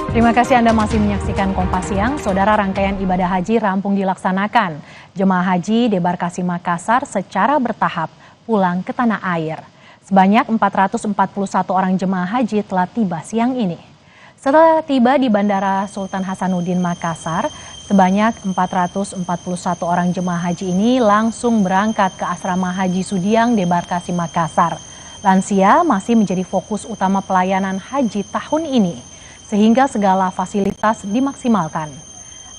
Terima kasih Anda masih menyaksikan Kompas Siang. Saudara, rangkaian ibadah haji rampung dilaksanakan. Jemaah haji debarkasi Makassar secara bertahap pulang ke tanah air. Sebanyak 441 orang jemaah haji telah tiba siang ini. Setelah tiba di Bandara Sultan Hasanuddin Makassar, sebanyak 441 orang jemaah haji ini langsung berangkat ke asrama haji Sudiang debarkasi Makassar. Lansia masih menjadi fokus utama pelayanan haji tahun ini, sehingga segala fasilitas dimaksimalkan.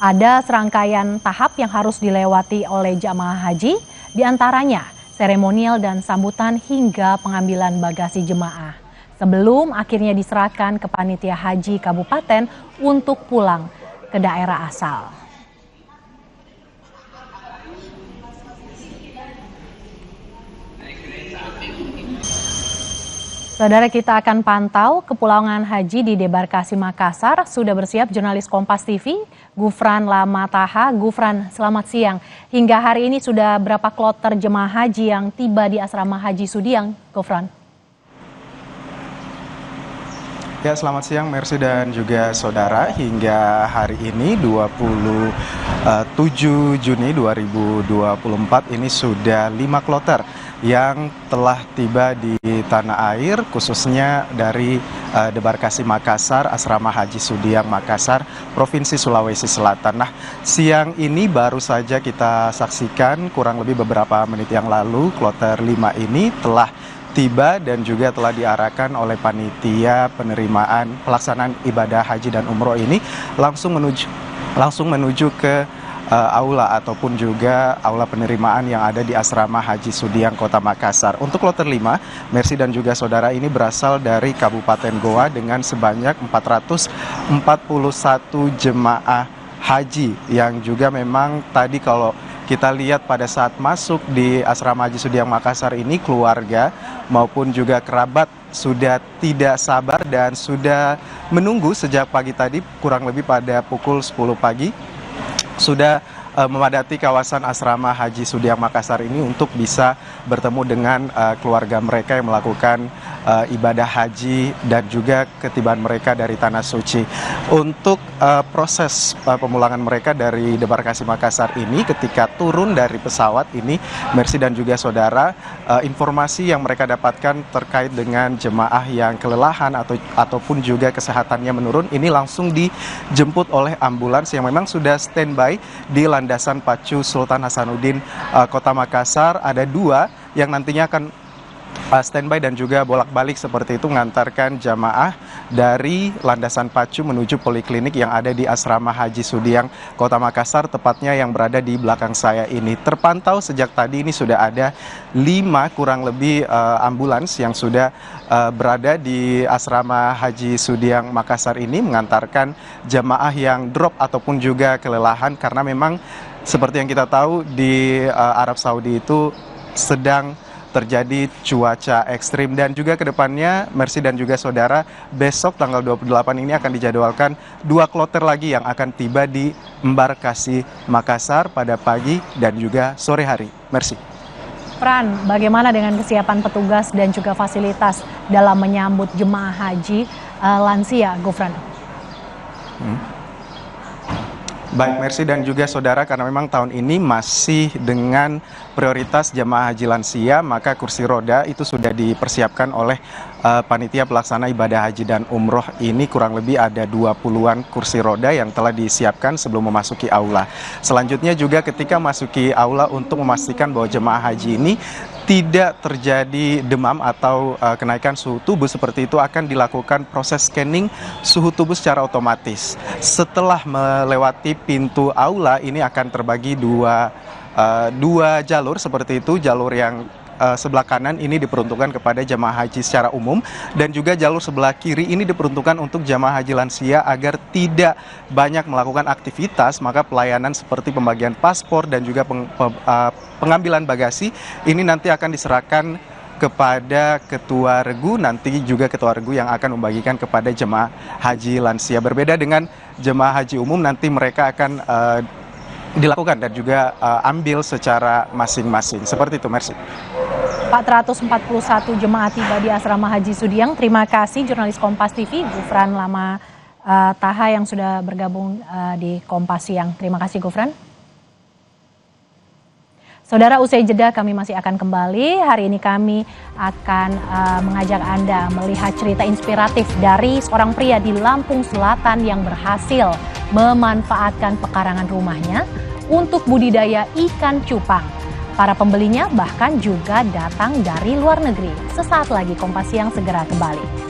Ada serangkaian tahap yang harus dilewati oleh jamaah haji, diantaranya seremonial dan sambutan hingga pengambilan bagasi jemaah, sebelum akhirnya diserahkan ke panitia haji kabupaten untuk pulang ke daerah asal. Saudara, kita akan pantau kepulangan haji di debarkasi Makassar. Sudah bersiap jurnalis Kompas TV, Gufran Lamataha. Gufran, selamat siang. Hingga hari ini sudah berapa kloter jemaah haji yang tiba di asrama haji Sudiang, Gufran? Ya, selamat siang Mercy dan juga saudara. Hingga hari ini 27 Juni 2024 ini sudah 5 kloter yang telah tiba di tanah air, khususnya dari debarkasi Makassar, asrama haji Sudiang Makassar, Provinsi Sulawesi Selatan. Nah, siang ini baru saja kita saksikan kurang lebih beberapa menit yang lalu, kloter 5 ini telah tiba dan juga telah diarahkan oleh panitia penerimaan pelaksanaan ibadah haji dan umroh ini langsung menuju ke aula ataupun juga aula penerimaan yang ada di asrama haji Sudiang Kota Makassar. Untuk kloter 5, Mercy dan juga saudara, ini berasal dari Kabupaten Goa dengan sebanyak 441 jemaah haji yang juga memang tadi kalau kita lihat pada saat masuk di asrama haji Sudiang Makassar ini, keluarga maupun juga kerabat sudah tidak sabar dan sudah menunggu sejak pagi tadi, kurang lebih pada pukul 10 pagi sudah memadati kawasan asrama haji Sudiang Makassar ini untuk bisa bertemu dengan keluarga mereka yang melakukan ibadah haji dan juga ketibaan mereka dari Tanah Suci. Untuk proses pemulangan mereka dari debarkasi Makassar ini, ketika turun dari pesawat ini, Mercy dan juga saudara, informasi yang mereka dapatkan terkait dengan jemaah yang kelelahan ataupun juga kesehatannya menurun, ini langsung dijemput oleh ambulans yang memang sudah standby di landasan pacu Sultan Hasanuddin Kota Makassar. Ada 2 yang nantinya akan standby dan juga bolak-balik seperti itu mengantarkan jamaah dari landasan pacu menuju poliklinik yang ada di asrama haji Sudiang Kota Makassar, tepatnya yang berada di belakang saya ini. Terpantau sejak tadi ini sudah ada 5 kurang lebih ambulans yang sudah berada di asrama haji Sudiang Makassar ini mengantarkan jamaah yang drop ataupun juga kelelahan, karena memang seperti yang kita tahu di Arab Saudi itu sedang terjadi cuaca ekstrim, dan juga kedepannya Mercy dan juga saudara, besok tanggal 28 ini akan dijadwalkan 2 kloter lagi yang akan tiba di embarkasi Makassar pada pagi dan juga sore hari. Mercy. Fran, bagaimana dengan kesiapan petugas dan juga fasilitas dalam menyambut jemaah haji lansia, Gufran? Baik Mercy dan juga saudara, karena memang tahun ini masih dengan prioritas jemaah haji lansia, maka kursi roda itu sudah dipersiapkan oleh panitia pelaksana ibadah haji dan umroh ini. Kurang lebih ada 20-an kursi roda yang telah disiapkan sebelum memasuki aula. Selanjutnya juga ketika masuki aula, untuk memastikan bahwa jemaah haji ini tidak terjadi demam atau kenaikan suhu tubuh seperti itu, akan dilakukan proses scanning suhu tubuh secara otomatis. Setelah melewati pintu aula, ini akan terbagi dua jalur seperti itu. Jalur yang sebelah kanan ini diperuntukkan kepada jemaah haji secara umum, dan juga jalur sebelah kiri ini diperuntukkan untuk jemaah haji lansia agar tidak banyak melakukan aktivitas. Maka pelayanan seperti pembagian paspor dan juga pengambilan bagasi ini nanti akan diserahkan kepada ketua regu, nanti juga ketua regu yang akan membagikan kepada jemaah haji lansia. Berbeda dengan jemaah haji umum, nanti mereka akan dilakukan dan juga ambil secara masing-masing. Seperti itu, Mercy. 441 jemaah tiba di asrama haji Sudiang. Terima kasih jurnalis Kompas TV Gufran Lama Taha yang sudah bergabung di Kompas Siang. Terima kasih Gufran. Saudara, usai jeda kami masih akan kembali. Hari ini kami akan mengajak Anda melihat cerita inspiratif dari seorang pria di Lampung Selatan yang berhasil memanfaatkan pekarangan rumahnya untuk budidaya ikan cupang. Para pembelinya bahkan juga datang dari luar negeri. Sesaat lagi Kompas Siang segera kembali.